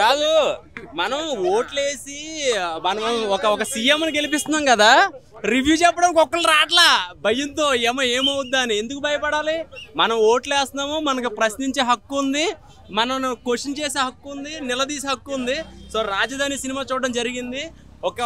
కాదు మనం ఓట్లేసి మనం ఒక సీఎంని గెలిపిస్తున్నాం కదా, రివ్యూ చెప్పడానికి ఒక్కళ్ళు రాట్లా భయంతో ఏమవుద్దా అని. ఎందుకు భయపడాలి? మనం ఓట్లు వేస్తున్నాము, మనకు ప్రశ్నించే హక్కు ఉంది, మనం క్వశ్చన్ చేసే హక్కు ఉంది, నిలదీసే హక్కు ఉంది. సో రాజధాని సినిమా చూడడం జరిగింది. ఒక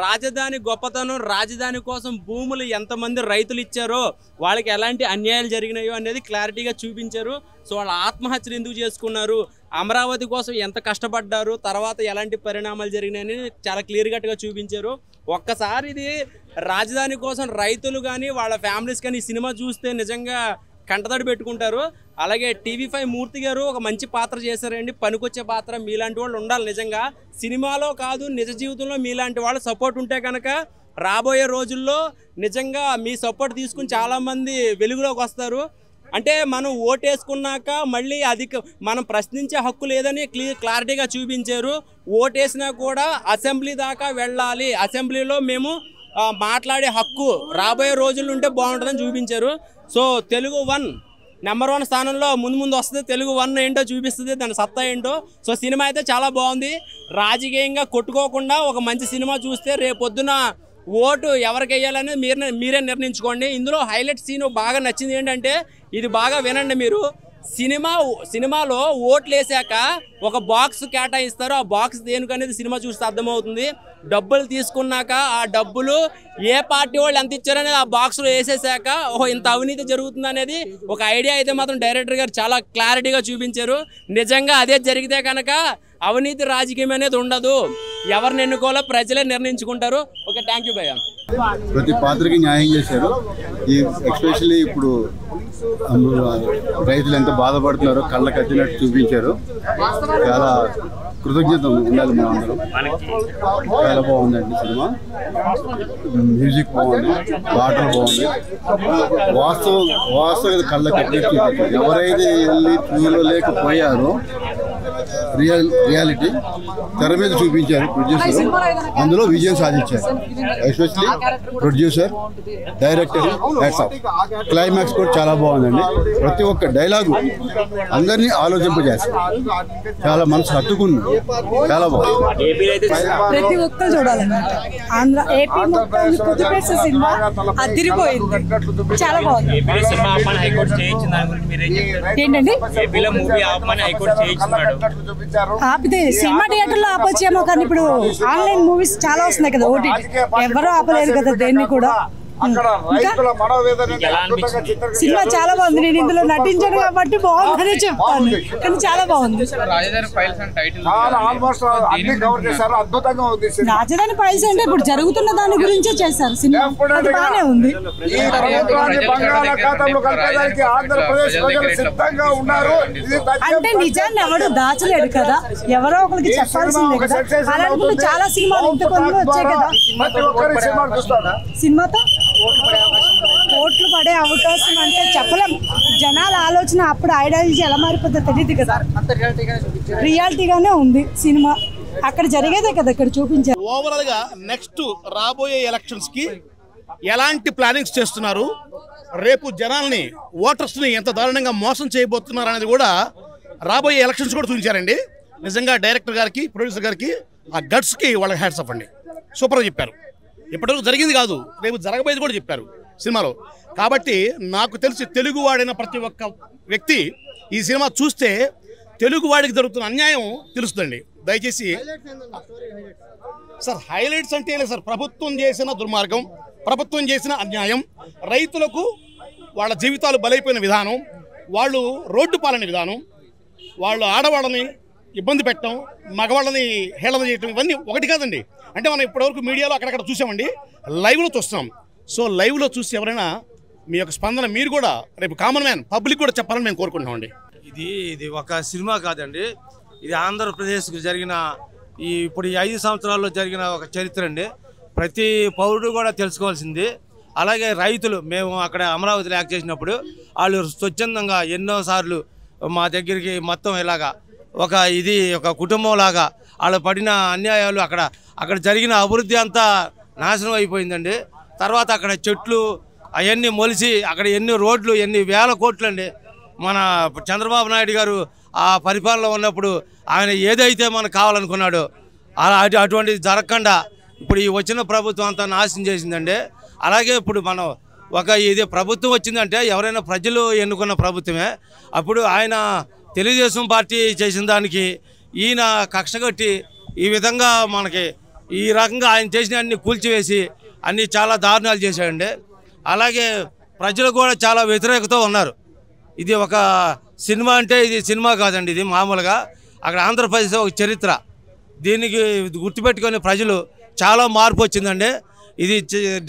రాజధాని గొప్పతనం, రాజధాని కోసం భూములు ఎంతమంది రైతులు ఇచ్చారో, వాళ్ళకి ఎలాంటి అన్యాయాలు జరిగినాయో అనేది క్లారిటీగా చూపించారు. సో వాళ్ళ ఆత్మహత్యలు ఎందుకు చేసుకున్నారు, అమరావతి కోసం ఎంత కష్టపడ్డారు, తర్వాత ఎలాంటి పరిణామాలు జరిగినాయని చాలా క్లియర్ కట్గా చూపించారు. ఒక్కసారి ఇది రాజధాని కోసం రైతులు కానీ వాళ్ళ ఫ్యామిలీస్ కానీ ఈ సినిమా చూస్తే నిజంగా కంటతడి పెట్టుకుంటారు. అలాగే TV5 మూర్తి గారు ఒక మంచి పాత్ర చేశారండి, పనికొచ్చే పాత్ర. మీలాంటి వాళ్ళు ఉండాలి నిజంగా, సినిమాలో కాదు నిజ జీవితంలో మీలాంటి వాళ్ళు సపోర్ట్ ఉంటే కనుక రాబోయే రోజుల్లో నిజంగా మీ సపోర్ట్ తీసుకుని చాలామంది వెలుగులోకి వస్తారు. అంటే మనం ఓటేసుకున్నాక మళ్ళీ మనం ప్రశ్నించే హక్కు లేదని క్లారిటీగా చూపించారు. ఓటేసినా కూడా అసెంబ్లీ దాకా వెళ్ళాలి, అసెంబ్లీలో మేము మాట్లాడే హక్కు రాబోయే రోజుల్లో ఉంటే బాగుంటుందని చూపించారు. సో తెలుగు 1 నెంబర్ 1 స్థానంలో ముందు వస్తుంది. తెలుగు 1 ఏంటో చూపిస్తుంది, దాని సత్తా ఏంటో. సో సినిమా అయితే చాలా బాగుంది. రాజకీయంగా కొట్టుకోకుండా ఒక మంచి సినిమా చూస్తే రేపొద్దున ఓటు ఎవరికి వేయాలని మీరే నిర్ణయించుకోండి. ఇందులో హైలైట్ సీన్ బాగా నచ్చింది ఏంటంటే, ఇది బాగా వినండి మీరు. సినిమాలో ఓట్లు వేసాక ఒక బాక్స్ కేటాయిస్తారు. ఆ బాక్స్ దేనికనేది సినిమా చూస్తే అర్థమవుతుంది. డబ్బులు తీసుకున్నాక ఆ డబ్బులు ఏ పార్టీ వాళ్ళు ఎంత ఇచ్చారనేది ఆ బాక్స్లో వేసేసాక ఓహో ఇంత అవినీతి జరుగుతుంది అనేది ఒక ఐడియా అయితే మాత్రం డైరెక్టర్ గారు చాలా క్లారిటీగా చూపించారు. నిజంగా అదే జరిగితే కనుక అవినీతి రాజకీయం అనేది ఉండదు, ఎవరిని ఎన్నుకోవాలో ప్రజలే నిర్ణయించుకుంటారు. ఓకే, థ్యాంక్ యూ భయ్యా. ప్రతి పాత్రకి న్యాయం చేశారు. ఈ ఎస్పెషల్లీ ఇప్పుడు రైతులు ఎంత బాధపడుతున్నారో కళ్ళకి అద్దినట్టు చూపించారు. చాలా కృతజ్ఞత ఉండాలి మనం అందరం. చాలా బాగుందండి సినిమా. మ్యూజిక్ బాగుంది, పాటలు బాగుంది. వాస్తవ కళ్ళకి అద్దినట్టు చూపించారు. ఎవరైతే వెళ్ళి చూలో లేకపోయారో రియాలిటీ తెర మీద చూపించారు ప్రొడ్యూసర్, అందులో విజయం సాధించారు. Especially producer, director, hats off. Climax కూడా చాలా బాగుందండి. ప్రతి ఒక్క డైలాగు అందరినీ ఆలోచింపజేస్తారు. చాలా మనసు హత్తుకుంది, చాలా బాగుంది. ప్రతి ఒక్కరు చూడాలన్నమాట. ఆంధ్ర ఏపీ మొత్తం కుదిపేసే సినిమా అదిరిపోయింది, చాలా బాగుంది. ఏంటండి ఆపితే సినిమా థియేటర్లో ఆపొచ్చేమో, కానీ ఇప్పుడు ఆన్లైన్ మూవీస్ చాలా వస్తున్నాయి కదా, ఓటీటీ ఎవరు ఆపలేరు కదా దేన్ని కూడా. సినిమా చాలా బాగుంది. నేను ఇందులో నటించాను కాబట్టి బాగుందని చెప్తాను, కానీ చాలా బాగుంది. రాజధాని ఫైల్స్ అంటే ఇప్పుడు జరుగుతున్న దాని గురించే చేశారు సినిమా, అది బాగానే ఉంది. అంటే నిజాన్ని ఎవరు దాచలేడు కదా, ఎవరో ఒకరికి చెప్పాల్సిందే కదా. అలాంటి చాలా సినిమాలు ఇంతకొంది వచ్చాయి కదా. సినిమాతో ఓట్లు పడే అవకాశం అంటే చెప్పలేం. జనాల ఆలోచన అప్పుడు ఐడియాలజీ ఎలా మారిపోతుందో తెలియదు కదా. రియాలిటీగానే ఉంది సినిమా, అక్కడ జరిగేదే కదా ఇక్కడ చూపించారు. ఓవరాల్ గా నెక్స్ట్ రాబోయే ఎలక్షన్స్ కి ఎలాంటి ప్లానింగ్స్ చేస్తున్నారు, రేపు జనాల్ని ఓటర్స్ ని ఎంత దారుణంగా మోసం చేయబోతున్నారు అనేది కూడా రాబోయే ఎలక్షన్స్ కూడా చూపించారండి. నిజంగా డైరెక్టర్ గారికి, ప్రొడ్యూసర్ గారికి ఆ గట్స్ కి వాళ్ళకి హ్యాట్స్ ఆఫ్ అండి. సూపర్గా చెప్పారు. ఇప్పటివరకు జరిగింది కాదు, రేపు జరగబోయేది కూడా చెప్పారు సినిమాలో. కాబట్టి నాకు తెలిసి తెలుగు వాడిన ప్రతి ఒక్క వ్యక్తి ఈ సినిమా చూస్తే తెలుగు వాడికి జరుగుతున్న అన్యాయం తెలుస్తుందండి. దయచేసి సార్ హైలైట్స్ అంటే సార్, ప్రభుత్వం చేసిన దుర్మార్గం, ప్రభుత్వం చేసిన అన్యాయం, రైతులకు వాళ్ళ జీవితాలు బలైపోయిన విధానం, వాళ్ళు రోడ్డు పాలన విధానం, వాళ్ళు ఆడవాళ్ళని ఇబ్బంది పెట్టడం, మగవాళ్ళని హేళన చేయటం, ఇవన్నీ ఒకటి కాదండి. అంటే మనం ఇప్పటివరకు మీడియాలో అక్కడక్కడ చూసామండి, లైవ్లో చూస్తున్నాం. సో లైవ్లో చూసి ఎవరైనా మీ యొక్క స్పందన మీరు కూడా రేపు కామన్ మ్యాన్ పబ్లిక్ కూడా చెప్పాలని మేము కోరుకుంటున్నామండి. ఇది ఒక సినిమా కాదండి, ఇది ఆంధ్రప్రదేశ్కి జరిగిన ఇప్పుడు 5 సంవత్సరాల్లో జరిగిన ఒక చరిత్ర అండి. ప్రతి పౌరుడు కూడా తెలుసుకోవాల్సింది. అలాగే రైతులు, మేము అక్కడ అమరావతిలో యాక్ట్ చేసినప్పుడు వాళ్ళు స్వచ్ఛందంగా ఎన్నోసార్లు మా దగ్గరికి మొత్తం ఇలాగా ఒక కుటుంబం లాగా వాళ్ళు పడిన అన్యాయాలు, అక్కడ జరిగిన అభివృద్ధి అంతా నాశనం అయిపోయిందండి. తర్వాత అక్కడ చెట్లు అవన్నీ మొలిచి అక్కడ ఎన్ని రోడ్లు, ఎన్ని వేల కోట్లు అండి. మన చంద్రబాబు నాయుడు గారు ఆ పరిపాలనలో ఉన్నప్పుడు ఆయన ఏదైతే మనకు కావాలనుకున్నాడో అలా అటువంటిది జరగకుండా ఇప్పుడు ఈ వచ్చిన ప్రభుత్వం అంతా నాశనం చేసిందండి. అలాగే ఇప్పుడు మనం ఇది ప్రభుత్వం వచ్చిందంటే ఎవరైనా ప్రజలు ఎన్నుకున్న ప్రభుత్వమే. అప్పుడు ఆయన తెలుగుదేశం పార్టీ చేసిన దానికి ఈయన కక్ష కట్టి ఈ విధంగా మనకి ఈ రకంగా ఆయన చేసిన అన్ని కూల్చివేసి అన్ని చాలా దారుణాలు చేశాడండి. అలాగే ప్రజలు కూడా చాలా వ్యతిరేకత ఉన్నారు. ఇది ఒక సినిమా అంటే ఇది సినిమా కాదండి, ఇది మామూలుగా అక్కడ ఆంధ్రప్రదేశ్ ఒక చరిత్ర. దీనికి గుర్తుపెట్టుకునే ప్రజలు చాలా మార్పు వచ్చిందండి. ఇది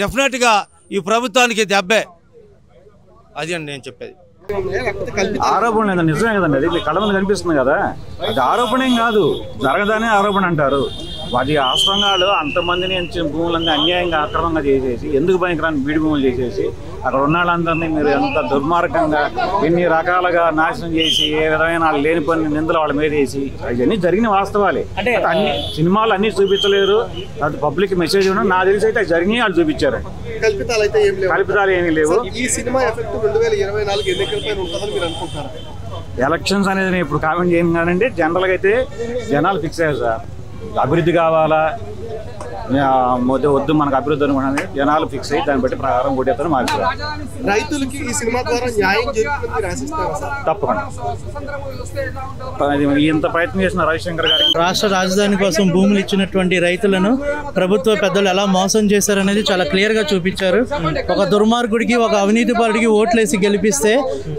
డెఫినెట్గా ఈ ప్రభుత్వానికి దెబ్బే. అది అండి నేను చెప్పేది. ఆరోపణ లేదా నిజమే కదండి, అది కళ్ళ మీద కనిపిస్తుంది కదా, అది ఆరోపణ ఏం కాదు, జరగదానే ఆరోపణ అంటారు. అది వాస్తవంగా అంతమందిని భూములన్నీ అన్యాయంగా అక్రమంగా చేసేసి ఎందుకు భయంకరాన్ని బీడి భూములు చేసేసి అక్కడ ఉన్న వాళ్ళందరినీ మీరు ఎంత దుర్మార్గంగా ఎన్ని రకాలుగా నాశనం చేసి ఏ విధమైన లేని పని నిందలు వాళ్ళ మీద వేసి అవన్నీ జరిగిన వాస్తవాలే. అంటే అన్ని సినిమాలు అన్ని చూపించలేరు, అది పబ్లిక్ మెసేజ్ ఉన్నా నాకు తెలిసి అయితే జరిగినాయి వాళ్ళు చూపించారు. కల్పితాలు ఏమీ లేవు. ఈ సినిమా ఎఫెక్ట్ 2024 ఎన్నికలపైన ఉంటుందని మీరు అనుకుంటారా? ఎలక్షన్స్ అనేది నేను ఇప్పుడు కామెంట్ చేయను కానండి, జనరల్గా అయితే జనాలు ఫిక్స్ అయ్యారు సార్, అభివృద్ధి కావాలా వద్దు మనకు అభివృద్ధి అనుకున్నది జనాలు ఫిక్స్ అయ్యి దాన్ని బట్టి ప్రకారం కొట్టేస్తాను మార్చారు. రైతులకి ఈ సినిమా ద్వారా న్యాయం జరుగుతుంది ఆశిస్తారా సార్? తప్పకుండా. ఇంత ప్రయత్నం చేసిన రవిశంకర్ గారు రాష్ట్ర రాజధాని కోసం భూములు ఇచ్చినటువంటి రైతులను ప్రభుత్వ పెద్దలు ఎలా మోసం చేశారనేది చాలా క్లియర్ గా చూపించారు. ఒక దుర్మార్గుడికి ఒక అవినీతి పరుడికి ఓట్లేసి గెలిపిస్తే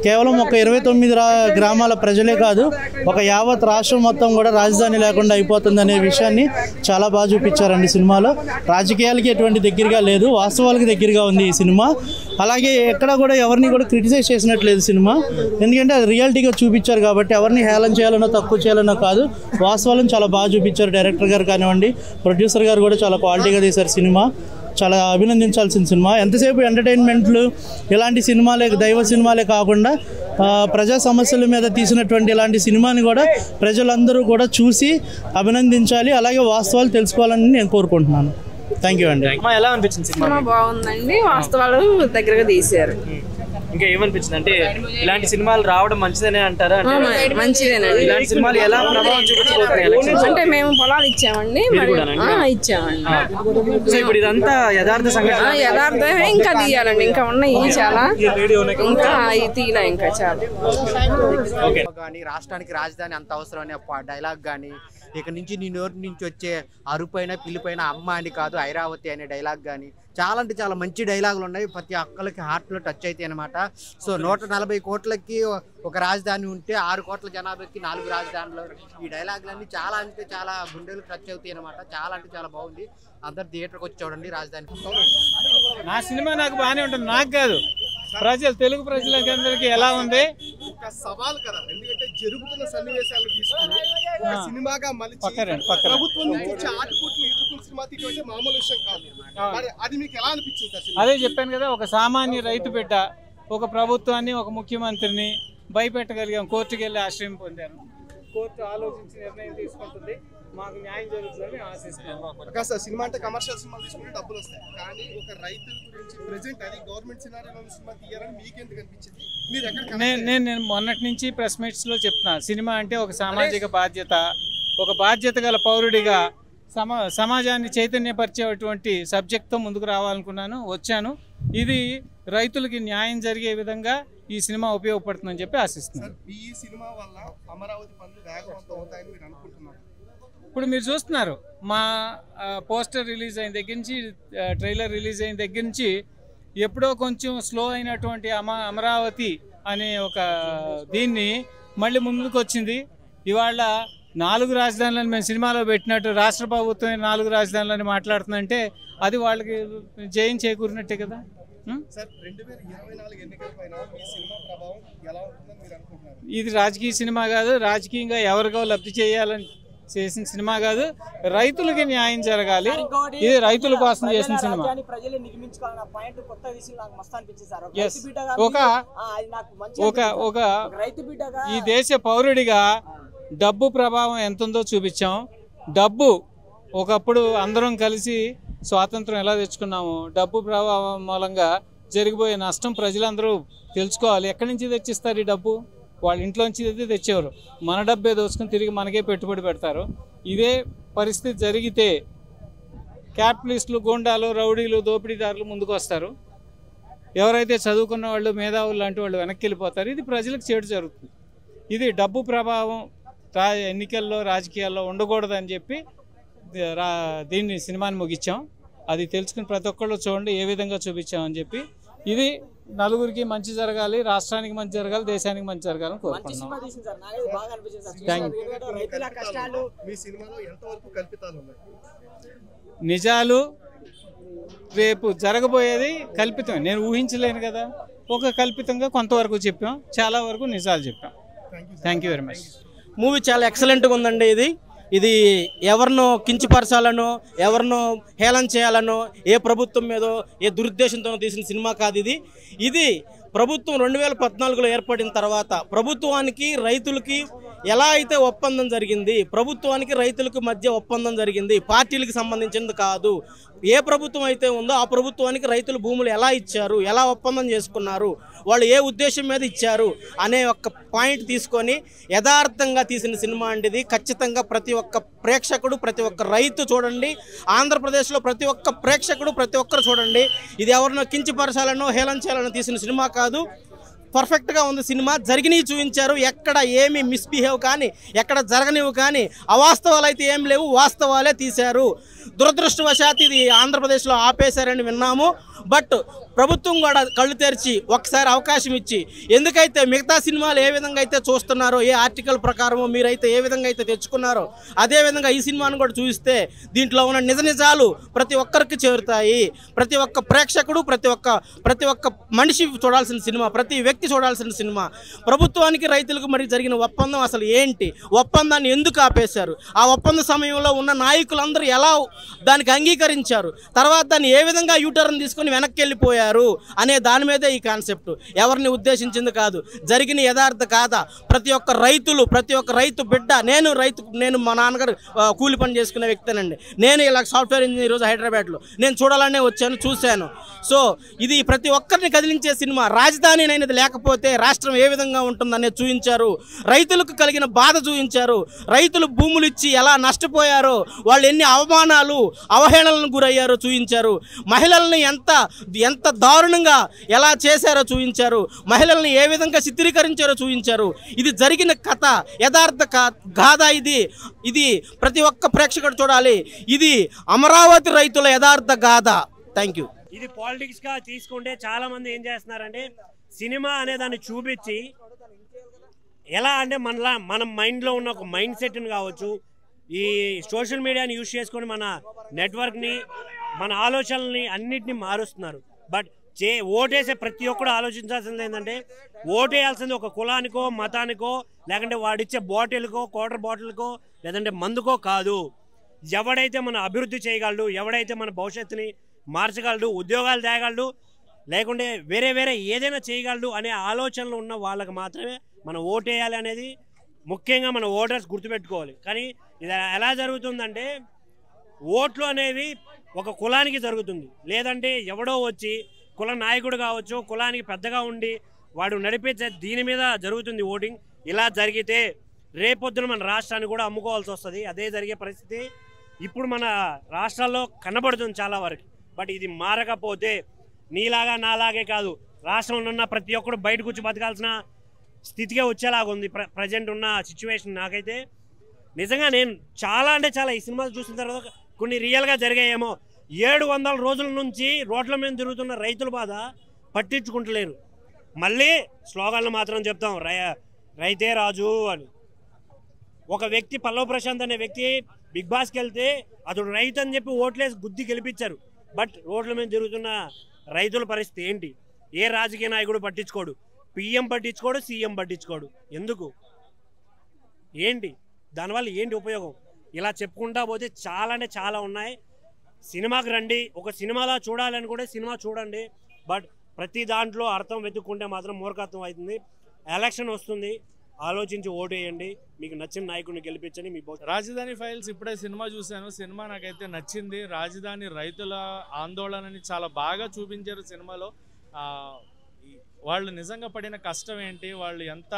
కేవలం ఒక 29 గ్రామాల ప్రజలే కాదు, ఒక యావత్ రాష్ట్రం మొత్తం కూడా రాజధాని లేకుండా అయిపోతుందనే విషయాన్ని చాలా బాగా చూపించారండి సినిమాలో. రాజకీయాలకి ఎటువంటి దగ్గరగా లేదు, వాస్తవాలకు దగ్గరగా ఉంది ఈ సినిమా. అలాగే ఎక్కడ కూడా ఎవరిని కూడా క్రిటిసైజ్ చేసినట్లేదు సినిమా, ఎందుకంటే అది రియాలిటీగా చూపించారు కాబట్టి ఎవరిని హేళన చేయాలనో తక్కువ చేయాలనో కాదు, వాస్తవాలను చాలా బాగా చూపించారు. డైరెక్టర్ గారు కానివ్వండి, ప్రొడ్యూసర్ గారు కూడా చాలా క్వాలిటీగా తీశారు సినిమా. చాలా అభినందించాల్సిన సినిమా. ఎంతసేపు ఎంటర్టైన్మెంట్లు ఇలాంటి సినిమాలే, దైవ సినిమాలే కాకుండా ప్రజా సమస్యల మీద తీసినటువంటి ఇలాంటి సినిమాని కూడా ప్రజలందరూ కూడా చూసి అభినందించాలి, అలాగే వాస్తవాలు తెలుసుకోవాలని నేను కోరుకుంటున్నాను. థ్యాంక్ యూ అండి. ఎలా అనిపించింది సినిమా? బాగుందండి, వాస్తవాలు దగ్గరగా తీశారు. ఇంకా ఏమనిపించింది అంటే ఇలాంటి సినిమాలు రావడం మంచిదనే అంటారా? మంచిదేనండి. ఇలాంటి సినిమాలు ఎలా ప్రభావం చూపించబోతున్నాయి? అంటే మేము పొలాలు ఇచ్చామండి, ఇచ్చామండి. సో ఇప్పుడు ఇదంతా యథార్థ సంఘటన, యథార్థమే. ఇంకా తీయాలండి, ఇంకా ఉన్నాయి చాలా, ఇంకా తీయలే ఇంకా చాలా. కానీ రాష్ట్రానికి రాజధాని అంత అవసరం అనే డైలాగ్ కానీ, ఇక నుంచి నీ నోటి నుంచి వచ్చే అరుపైన పిల్లిపైన అమ్మ అని కాదు ఐరావతి అనే డైలాగ్ కానీ చాలా అంటే చాలా మంచి డైలాగులు ఉన్నాయి. ప్రతి ఒక్కరికి హార్ట్లో టచ్ అవుతాయి అనమాట. సో 140 కోట్లకి ఒక రాజధాని ఉంటే 6 కోట్ల జనాభాకి 4 రాజధానులు, ఈ డైలాగులన్నీ చాలా అంటే చాలా గుండెలు టచ్ అవుతాయి అనమాట. చాలా అంటే చాలా బాగుంది. అందరు థియేటర్కి వచ్చి చూడండి రాజధాని. నా సినిమా నాకు బాగానే ఉంటుంది, నాకు కాదు ప్రజలు, తెలుగు ప్రజలకి అందరికి ఎలా ఉంది ఒక సవాల్ కదా, ఎందుకంటే జరుగుతున్న సన్నివేశాలను తీసుకుని ఒక సినిమాగా మలిచి ప్రభుత్వం నుంచి వచ్చే ఆటుపోట్లు ఎదుర్కొన్న సినిమా తీయడం మామూలు విషయం కాదు. అది మీకు ఎలా అనిపించింది? అదే చెప్పాను కదా, ఒక సామాన్య రైతు బిడ్డ ఒక ప్రభుత్వాన్ని, ఒక ముఖ్యమంత్రిని భయపెట్టగలిగాం. కోర్టుకు వెళ్ళి ఆశ్రయం పొందాను. కోర్టు ఆలోచించి నిర్ణయం తీసుకుంటుంది, మాకు న్యాయం జరుగుతుందని ఆశిస్తున్నాను. సినిమా అంటే కమర్షియల్ సినిమా తీసుకుంటే డబ్బులు వస్తాయి, కానీ ఒక రైతుల గురించి ప్రెజెంట్ అది గవర్నమెంట్ సినారియోలో సినిమా తీయాలని మీకు ఎందుకు అనిపించింది? నేను మొన్నటి నుంచి ప్రెస్ మీట్స్ లో చెప్తున్నా, సినిమా అంటే ఒక సామాజిక బాధ్యత, ఒక బాధ్యత గల పౌరుడిగా సమాజాన్ని చైతన్యపరిచేటువంటి సబ్జెక్ట్తో ముందుకు రావాలనుకున్నాను, వచ్చాను. ఇది రైతులకి న్యాయం జరిగే విధంగా ఈ సినిమా ఉపయోగపడుతుందని చెప్పి ఆశిస్తున్నాను. ఈ సినిమా వల్ల అమరావతి పనులు వేగవంతం అవుతాయని మీరు అనుకుంటున్నారు? ఇప్పుడు మీరు చూస్తున్నారు, మా పోస్టర్ రిలీజ్ అయిన దగ్గర నుంచి, ట్రైలర్ రిలీజ్ అయిన దగ్గర నుంచి ఎప్పుడో కొంచెం స్లో అయినటువంటి అమరావతి అనే ఒక దీన్ని మళ్ళీ ముందుకు వచ్చింది. ఇవాళ 4 రాజధానులను మేము సినిమాలో పెట్టినట్టు రాష్ట్ర ప్రభుత్వం 4 రాజధానులని మాట్లాడుతుందంటే అది వాళ్ళకి జయం చేకూరినట్టే కదా. సార్ 2024 ఎన్నికలపైన ఈ సినిమా ప్రభావం ఎలా ఉంటుందని మీరు అనుకుంటున్నారు? ఇది రాజకీయ సినిమా కాదు, రాజకీయంగా ఎవరికో లబ్ధి చేయాలని చేసిన సినిమా కాదు, రైతులకి న్యాయం జరగాలి, ఇది రైతుల కోసం చేసిన సినిమా. ఈ దేశ పౌరుడిగా డబ్బు ప్రభావం ఎంతుందో చూపించాం. డబ్బు ఒకప్పుడు అందరం కలిసి స్వాతంత్రం ఎలా తెచ్చుకున్నాము, డబ్బు ప్రభావం మూలంగా జరిగిపోయే నష్టం ప్రజలందరూ తెలుసుకోవాలి. ఎక్కడి నుంచి తెచ్చిస్తారు ఈ డబ్బు? వాళ్ళ ఇంట్లోంచి అయితే తెచ్చేవారు, మన డబ్బే దోచుకొని తిరిగి మనకే పెట్టుబడి పెడతారు. ఇదే పరిస్థితి జరిగితే క్యాపిటలిస్టులు, గూండాలు, రౌడీలు, దోపిడీదారులు ముందుకు వస్తారు. ఎవరైతే చదువుకున్న వాళ్ళు, మేధావులు లాంటి వాళ్ళు వెనక్కి వెళ్ళిపోతారు. ఇది ప్రజలకు చెడు జరుగుతుంది. ఇది డబ్బు ప్రభావం ఎన్నికల్లో, రాజకీయాల్లో ఉండకూడదని చెప్పి దీన్ని సినిమాని ముగించాం. అది తెలుసుకుని ప్రతి ఒక్కళ్ళు చూడండి ఏ విధంగా చూపించామని చెప్పి. ఇది నలుగురికి మంచి జరగాలి, రాష్ట్రానికి మంచి జరగాలి, దేశానికి మంచి జరగాలని కోరుకుంటున్నాం. నిజాలు రేపు జరగబోయేది కల్పితం, నేను ఊహించలేను కదా. ఒక కల్పితంగా కొంతవరకు చెప్పాం, చాలా వరకు నిజాలు చెప్పాం. Thank you very much. Movie చాలా ఎక్సలెంట్గా ఉందండి. ఇది ఎవరినో కించపరచాలనో, ఎవరినో హేళన చేయాలనో, ఏ ప్రభుత్వం మీదో ఏ దురుద్దేశంతో తీసిన సినిమా కాదు ఇది ప్రభుత్వం 2014లో ఏర్పడిన తర్వాత ప్రభుత్వానికి రైతులకి ఎలా అయితే ఒప్పందం జరిగింది, ప్రభుత్వానికి రైతులకు మధ్య ఒప్పందం జరిగింది, పార్టీలకు సంబంధించింది కాదు. ఏ ప్రభుత్వం అయితే ఉందో ఆ ప్రభుత్వానికి రైతులు భూములు ఎలా ఇచ్చారు, ఎలా ఒప్పందం చేసుకున్నారు, వాళ్ళు ఏ ఉద్దేశం మీద ఇచ్చారు అనే ఒక పాయింట్ తీసుకొని యథార్థంగా తీసిన సినిమా అండి. ఖచ్చితంగా ప్రతి ఒక్క ప్రేక్షకుడు, ప్రతి ఒక్క రైతు చూడండి. ఆంధ్రప్రదేశ్లో ప్రతి ఒక్క ప్రేక్షకుడు, ప్రతి ఒక్కరు చూడండి. ఇది ఎవరినో కించపరచాలనో హేళన చేయాలనో తీసిన సినిమా కాదు. పర్ఫెక్ట్గా ఉంది సినిమా. జరిగినవి చూపించారు, ఎక్కడ ఏమి మిస్బిహేవ్ కానీ, ఎక్కడ జరగనివి కానీ, అవాస్తవాలు అయితే ఏం లేవు, వాస్తవాలే తీశారు. దురదృష్టవశాత్తు ఇది ఆంధ్రప్రదేశ్లో ఆపేశారని విన్నాము. బట్ ప్రభుత్వం కూడా కళ్ళు తెరిచి ఒకసారి అవకాశం ఇచ్చి, ఎందుకైతే మిగతా సినిమాలు ఏ విధంగా అయితే చూస్తున్నారో, ఏ ఆర్టికల్ ప్రకారమో మీరైతే ఏ విధంగా అయితే తెచ్చుకున్నారో అదేవిధంగా ఈ సినిమాను కూడా చూస్తే దీంట్లో ఉన్న నిజాలు ప్రతి ఒక్కరికి చేరుతాయి. ప్రతి ఒక్క ప్రేక్షకుడు, ప్రతి ఒక్క మనిషి చూడాల్సిన సినిమా, ప్రతి వ్యక్తి చూడాల్సిన సినిమా. ప్రభుత్వానికి రైతులకు మరి జరిగిన ఒప్పందం అసలు ఏంటి, ఒప్పందాన్ని ఎందుకు ఆపేశారు, ఆ ఒప్పంద సమయంలో ఉన్న నాయకులందరూ ఎలా దానికి అంగీకరించారు, తర్వాత దాన్ని ఏ విధంగా యూటర్న్ తీసుకొని వెనక్కి వెళ్ళిపోయారు అనే దాని మీదే ఈ కాన్సెప్ట్. ఎవరిని ఉద్దేశించింది కాదు, జరిగిన యథార్థ కాదా. ప్రతి ఒక్క రైతు బిడ్డ, నేను మా నాన్నగారు కూలి పని చేసుకునే వ్యక్తినండి. నేను ఇలా సాఫ్ట్వేర్ ఇంజనీర్ ఈరోజు హైదరాబాద్లో నేను చూడాలనే వచ్చాను, చూశాను. సో ఇది ప్రతి ఒక్కరిని కదిలించే సినిమా. రాజధాని అనేది లేకపోతే రాష్ట్రం ఏ విధంగా ఉంటుందనేది చూపించారు. రైతులకు కలిగిన బాధ చూపించారు. రైతులు భూములు ఇచ్చి ఎలా నష్టపోయారో, వాళ్ళు ఎన్ని అవమానాలు, అవహేళనలకు గురయ్యారో చూపించారు. మహిళల్ని ఎంత దారుణంగా ఎలా చేశారో చూపించారు. మహిళల్ని ఏ విధంగా చిత్రీకరించారో చూపించారు. ఇది జరిగిన కథ, యథార్థ గాథ. ఇది ప్రతి ఒక్క ప్రేక్షకుడు చూడాలి. ఇది అమరావతి రైతుల యథార్థ గాథ. Thank you. ఇది పాలిటిక్స్ గా తీసుకుంటే చాలా మంది ఏం చేస్తున్నారంటే సినిమా అనే దాన్ని చూపించి ఎలా అంటే మన మైండ్లో ఉన్న ఒక మైండ్ సెట్ని కావచ్చు, ఈ సోషల్ మీడియాని యూజ్ చేసుకొని మన నెట్వర్క్ని, మన ఆలోచనల్ని అన్నిటినీ మారుస్తున్నారు. బట్ ఓటేసే ప్రతి ఒక్కరు ఆలోచించాల్సింది ఏంటంటే, ఓటేయాల్సింది ఒక కులానికో, మతానికో, లేకుంటే వాడిచ్చే బాటిల్కో, క్వార్టర్ బాటిల్కో, లేదంటే మందుకో కాదు. ఎవడైతే మన అభివృద్ధి చేయగలడు, ఎవడైతే మన భవిష్యత్తుని మార్చగలడు, ఉద్యోగాలు తేగలడు, లేకుంటే వేరే ఏదైనా చేయగలడు అనే ఆలోచనలు ఉన్న వాళ్ళకి మాత్రమే మనం ఓటేయాలి అనేది ముఖ్యంగా మన ఓటర్స్ గుర్తుపెట్టుకోవాలి. కానీ ఇది ఎలా జరుగుతుందంటే, ఓట్లు అనేవి ఒక కులానికి జరుగుతుంది, లేదంటే ఎవడో వచ్చి కుల నాయకుడు కావచ్చు, కులానికి పెద్దగా ఉండి వాడు నడిపించే దీని మీద జరుగుతుంది ఓటింగ్. ఇలా జరిగితే రేపొద్దున మన రాష్ట్రాన్ని కూడా అమ్ముకోవాల్సి వస్తుంది. అదే జరిగే పరిస్థితి ఇప్పుడు మన రాష్ట్రాల్లో కనబడుతుంది చాలా వరకు. బట్ ఇది మారకపోతే నీలాగా నాలాగే కాదు, రాష్ట్రంలో ఉన్న ప్రతి ఒక్కరు బయటకు వచ్చి బతకాల్సిన స్థితిగా వచ్చేలాగా ఉంది ప్రజెంట్ ఉన్న సిచ్యువేషన్. నాకైతే నిజంగా నేను చాలా ఈ సినిమాలు చూసిన తర్వాత కొన్ని రియల్గా జరిగాయేమో. 700 రోజుల నుంచి రోడ్ల మీద తిరుగుతున్న రైతుల బాధ పట్టించుకుంటలేరు. మళ్ళీ స్లోగాన్లు మాత్రం చెప్తాం, రైతే రాజు అని. ఒక వ్యక్తి పల్లవ ప్రశాంత్ అనే వ్యక్తి బిగ్ బాస్కి వెళ్తే అతడు రైతు అని చెప్పి ఓట్లేసి గుద్ది గెలిపించారు. బట్ రోడ్ల మీద తిరుగుతున్న రైతుల పరిస్థితి ఏంటి? ఏ రాజకీయ నాయకుడు పట్టించుకోడు, పిఎం పట్టించుకోడు, సీఎం పట్టించుకోడు. ఎందుకు? ఏంటి దానివల్ల ఏంటి ఉపయోగం? ఇలా చెప్పుకుంటా పోతే చాలా ఉన్నాయి. సినిమాకి రండి, ఒక సినిమాలా చూడాలని కూడా సినిమా చూడండి. బట్ ప్రతి దాంట్లో అర్థం వెతుక్కుంటే మాత్రం మూర్ఖత్వం అవుతుంది. ఎలక్షన్ వస్తుంది, ఆలోచించి ఓటు వేయండి, మీకు నచ్చిన నాయకుడిని గెలిపించండి. మీ రాజధాని ఫైల్స్ ఇప్పుడే సినిమా చూశాను. సినిమా నాకైతే నచ్చింది. రాజధాని రైతుల ఆందోళనని చాలా బాగా చూపించారు సినిమాలో. వాళ్ళు నిజంగా పడిన కష్టం ఏంటి, వాళ్ళు ఎంత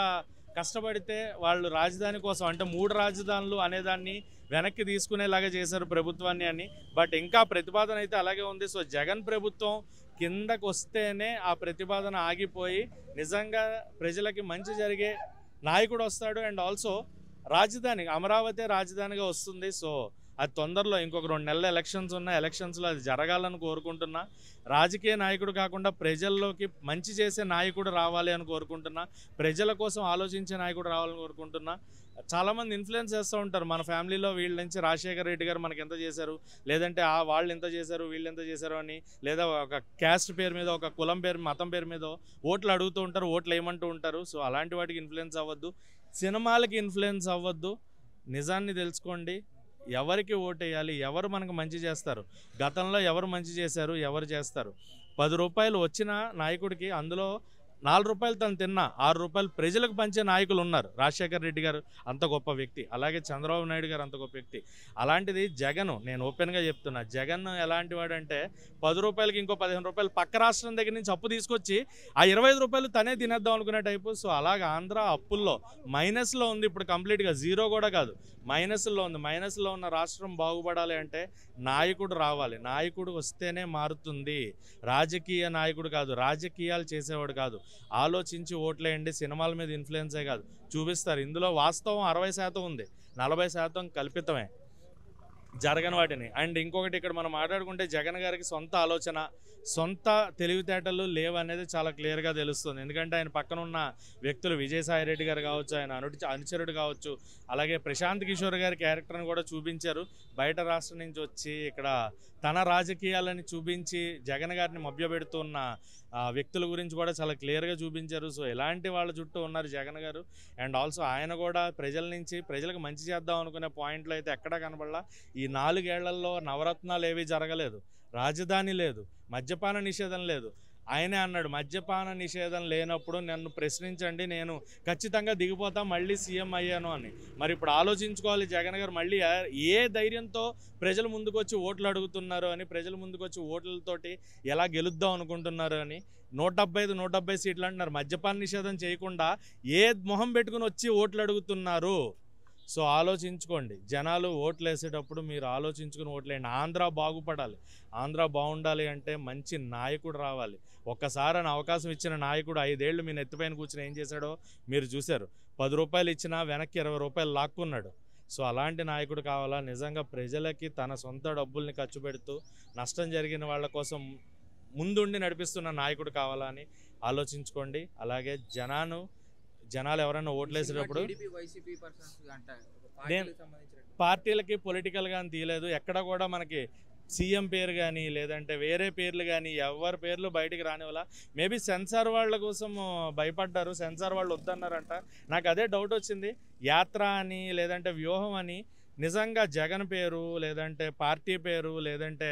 కష్టపడితే వాళ్ళు రాజధాని కోసం అంటే 3 రాజధానులు అనేదాన్ని వెనక్కి తీసుకునేలాగా చేశారు ప్రభుత్వాన్ని అని. బట్ ఇంకా ప్రతిపాదన అయితే అలాగే ఉంది. సో జగన్ ప్రభుత్వం కిందకు వస్తేనే ఆ ప్రతిపాదన ఆగిపోయి నిజంగా ప్రజలకి మంచి జరిగే నాయకుడు వస్తాడు. అండ్ ఆల్సో రాజధాని అమరావతి రాజధానిగా వస్తుంది. సో అది తొందరలో ఇంకొక 2 నెలల ఎలక్షన్స్ ఉన్నాయి. ఎలక్షన్స్లో అది జరగాలని కోరుకుంటున్నా. రాజకీయ నాయకుడు కాకుండా ప్రజల్లోకి మంచి చేసే నాయకుడు రావాలి అని కోరుకుంటున్నా. ప్రజల కోసం ఆలోచించే నాయకుడు రావాలని కోరుకుంటున్నా. చాలామంది ఇన్ఫ్లుయెన్స్ చేస్తూ ఉంటారు మన ఫ్యామిలీలో వీళ్ళ నుంచి రాజశేఖర రెడ్డి గారు మనకి ఎంత చేశారు, లేదంటే వాళ్ళు ఎంత చేశారు వీళ్ళు ఎంత చేశారు అని, లేదా ఒక క్యాస్ట్ పేరు మీద ఒక కులం పేరు మతం పేరు మీద ఓట్లు అడుగుతూ ఉంటారు, ఓట్లు వేయమంటూ ఉంటారు. సో అలాంటి వాటికి ఇన్ఫ్లుయెన్స్ అవ్వద్దు, సినిమాలకి ఇన్ఫ్లుయెన్స్ అవ్వద్దు. నిజాన్ని తెలుసుకోండి. ఎవరికి ఓటేయాలి, ఎవరు మనకు మంచి చేస్తారు, గతంలో ఎవరు మంచి చేశారు, ఎవరు చేస్తారు. 10 రూపాయలు వచ్చిన నాయకుడికి అందులో 4 రూపాయలు తను తిన్నా 6 రూపాయలు ప్రజలకు పంచే నాయకులు ఉన్నారు. రాజశేఖర రెడ్డి గారు అంత గొప్ప వ్యక్తి, అలాగే చంద్రబాబు నాయుడు గారు అంత గొప్ప వ్యక్తి. అలాంటిది జగన్, నేను ఓపెన్గా చెప్తున్నా, జగన్ ఎలాంటి వాడంటే 10 రూపాయలకి ఇంకో 15 రూపాయలు పక్క రాష్ట్రం దగ్గర నుంచి అప్పు తీసుకొచ్చి ఆ 25 రూపాయలు తనే తినేద్దాం అనుకునే టైపు. సో అలాగ ఆంధ్ర అప్పుల్లో మైనస్లో ఉంది ఇప్పుడు, కంప్లీట్గా జీరో కూడా కాదు, మైనస్లో ఉంది. మైనస్లో ఉన్న రాష్ట్రం బాగుపడాలి అంటే నాయకుడు రావాలి. నాయకుడు వస్తేనే మారుతుంది. రాజకీయ నాయకుడు కాదు, రాజకీయాలు చేసేవాడు కాదు. ఆలోచించి ఓట్లేయండి. సినిమాల మీద ఇన్ఫ్లుయెన్సే కాదు, చూపిస్తారు. ఇందులో వాస్తవం 60% ఉంది, 40% కల్పితమే, జరగని వాటిని. అండ్ ఇంకొకటి ఇక్కడ మనం మాట్లాడుకుంటే జగన్ గారికి సొంత ఆలోచన, సొంత తెలివితేటలు లేవనేది చాలా క్లియర్గా తెలుస్తుంది. ఎందుకంటే ఆయన పక్కన ఉన్న వ్యక్తులు విజయసాయి రెడ్డి గారు కావచ్చు, ఆయన అనుచరుడు కావచ్చు, అలాగే ప్రశాంత్ కిషోర్ గారి క్యారెక్టర్ని కూడా చూపించారు. బయట రాష్ట్రం నుంచి వచ్చి ఇక్కడ తన రాజకీయాలని చూపించి జగన్ గారిని మభ్యపెడుతున్న వ్యక్తుల గురించి కూడా చాలా క్లియర్గా చూపించారు. సో ఎలాంటి వాళ్ళ చుట్టూ ఉన్నారు జగన్ గారు. అండ్ ఆల్సో ఆయన కూడా ప్రజల నుంచి ప్రజలకు మంచి చేద్దాం అనుకునే పాయింట్లు అయితే ఎక్కడా కనబడలా. ఈ 4 ఏళ్లలో నవరత్నాలు ఏవి జరగలేదు, రాజధాని లేదు, మద్యపాన నిషేధం లేదు. ఆయనే అన్నాడు మద్యపాన నిషేధం లేనప్పుడు నన్ను ప్రశ్నించండి, నేను ఖచ్చితంగా దిగిపోతా, మళ్ళీ సీఎం అయ్యాను అని. మరి ఇప్పుడు ఆలోచించుకోవాలి జగన్ గారు మళ్ళీ ఏ ధైర్యంతో ప్రజల ముందుకు వచ్చి ఓట్లు అడుగుతున్నారు అని, ప్రజల ముందుకు వచ్చి ఓట్లతోటి ఎలా గెలుద్దాం అనుకుంటున్నారు అని. 170 సీట్లు అంటున్నారు, మద్యపాన నిషేధం చేయకుండా ఏ మొహం పెట్టుకుని వచ్చి ఓట్లు అడుగుతున్నారు. సో ఆలోచించుకోండి, జనాలు ఓట్లు వేసేటప్పుడు మీరు ఆలోచించుకుని ఓట్లేయండి. ఆంధ్ర బాగుపడాలి, ఆంధ్ర బాగుండాలి అంటే మంచి నాయకుడు రావాలి. ఒక్కసారి అవకాశం ఇచ్చిన నాయకుడు 5 ఏళ్ళు మీ నెత్తిపైన కూర్చుని ఏం చేశాడో మీరు చూశారు. 10 రూపాయలు ఇచ్చినా వెనక్కి 20 రూపాయలు లాక్కున్నాడు. సో అలాంటి నాయకుడు కావాలా. నిజంగా ప్రజలకి తన సొంత డబ్బుల్ని ఖర్చు పెడుతూ నష్టం జరిగిన వాళ్ళ కోసం ముందుండి నడిపిస్తున్న నాయకుడు కావాలా అని ఆలోచించుకోండి. అలాగే జనాలు ఎవరైనా ఓట్లేసేటప్పుడు పార్టీలకి పొలిటికల్గా తీయలేదు. ఎక్కడ కూడా మనకి సీఎం పేరు కానీ లేదంటే వేరే పేర్లు కానీ ఎవరి పేర్లు బయటికి రానివ్వాల. మేబీ సెన్సార్ వాళ్ళ కోసం భయపడ్డారు, సెన్సార్ వాళ్ళు వద్దన్నారంట. నాకు అదే డౌట్ వచ్చింది. యాత్ర అని లేదంటే వ్యూహం అని నిజంగా జగన్ పేరు లేదంటే పార్టీ పేరు లేదంటే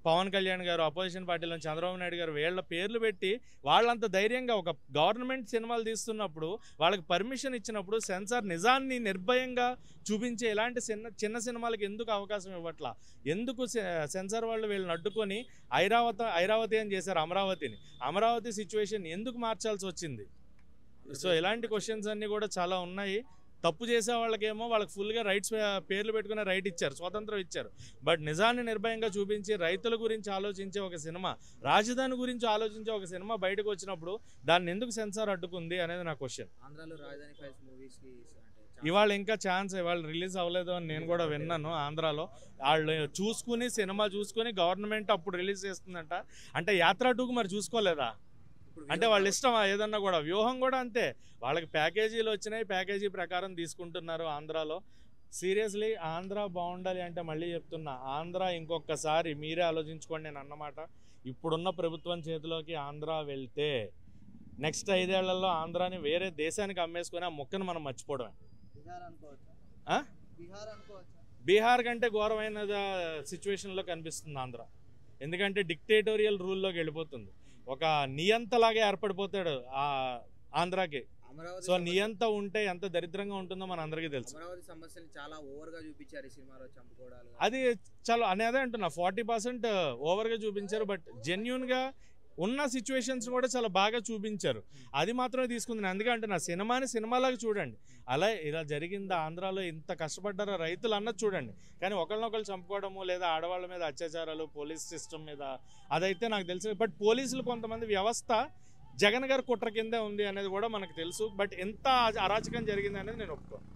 పవన్ కళ్యాణ్ గారు అపోజిషన్ పార్టీలో చంద్రబాబు నాయుడు గారు వీళ్ళ పేర్లు పెట్టి వాళ్ళంత ధైర్యంగా ఒక గవర్నమెంట్ సినిమాలు తీస్తున్నప్పుడు వాళ్ళకి పర్మిషన్ ఇచ్చినప్పుడు సెన్సార్ నిజాన్ని నిర్భయంగా చూపించే ఇలాంటి చిన్న సినిమాలకు ఎందుకు అవకాశం ఇవ్వట్లా? ఎందుకు సెన్సార్ వాళ్ళు వీళ్ళని అడ్డుకొని ఐరావతి అని చేశారు అమరావతి సిచ్యువేషన్ ఎందుకు మార్చాల్సి వచ్చింది? సో ఇలాంటి క్వశ్చన్స్ అన్నీ కూడా చాలా ఉన్నాయి. తప్పు చేసే వాళ్ళకేమో వాళ్ళకి ఫుల్గా రైట్స్ పేర్లు పెట్టుకునే రైట్ ఇచ్చారు, స్వాతంత్రం ఇచ్చారు. బట్ నిజాన్ని నిర్భయంగా చూపించి రైతుల గురించి ఆలోచించే ఒక సినిమా, రాజధాని గురించి ఆలోచించే ఒక సినిమా బయటకు వచ్చినప్పుడు దాన్ని ఎందుకు సెన్సార్ అడ్డుకుంది అనేది నా క్వశ్చన్. ఇవాళ ఇంకా ఛాన్స్ ఇవాళ రిలీజ్ అవ్వలేదు అని నేను కూడా విన్నాను. ఆంధ్రాలో వాళ్ళు సినిమా చూసుకుని గవర్నమెంట్ అప్పుడు రిలీజ్ చేస్తుందంట. అంటే యాత్ర 2కు మరి చూసుకోలేదా? అంటే వాళ్ళ ఇష్టం ఏదన్నా కూడా. వ్యూహం కూడా అంతే, వాళ్ళకి ప్యాకేజీలు వచ్చినాయి, ప్యాకేజీ ప్రకారం తీసుకుంటున్నారు ఆంధ్రాలో. సీరియస్లీ ఆంధ్ర బాగుండాలి అంటే మళ్ళీ చెప్తున్నా, ఆంధ్ర ఇంకొకసారి మీరే ఆలోచించుకోండి. నేను అన్నమాట, ఇప్పుడున్న ప్రభుత్వం చేతిలోకి ఆంధ్ర వెళ్తే నెక్స్ట్ 5 ఏళ్లలో ఆంధ్రాని వేరే దేశానికి అమ్మేసుకొని ఆ మొక్కను మనం మర్చిపోవడమే. బీహార్ కంటే ఘోరమైన సిచ్యువేషన్లో కనిపిస్తుంది ఆంధ్ర. ఎందుకంటే డిక్టేటోరియల్ రూల్లోకి వెళ్ళిపోతుంది, ఒక నియంతలాగా ఏర్పడిపోతాడు ఆంధ్రాకి. సో నియంత ఉంటే ఎంత దరిద్రంగా ఉంటుందో మన అందరికీ తెలుసు. అది చాలా అనేది అంటున్నా, 40% ఓవర్గా చూపించారు. బట్ జెన్యున్గా ఉన్న సిచ్యువేషన్స్ కూడా చాలా బాగా చూపించారు. అది మాత్రమే తీసుకుంది. అందుకే అంటే నా సినిమాని సినిమాలాగా చూడండి. అలా ఇలా జరిగిందా ఆంధ్రాలో ఇంత కష్టపడ్డారో రైతులు అన్నది చూడండి. కానీ ఒకళ్ళనొకళ్ళు చంపుకోవడము లేదా ఆడవాళ్ళ మీద అత్యాచారాలు పోలీస్ సిస్టమ్ మీద అదైతే నాకు తెలుసు. బట్ పోలీసులు కొంతమంది వ్యవస్థ జగన్ గారి కుట్ర కిందే ఉంది అనేది కూడా మనకు తెలుసు. బట్ ఎంత అరాచకం జరిగింది అనేది నేను ఒప్పుకోను.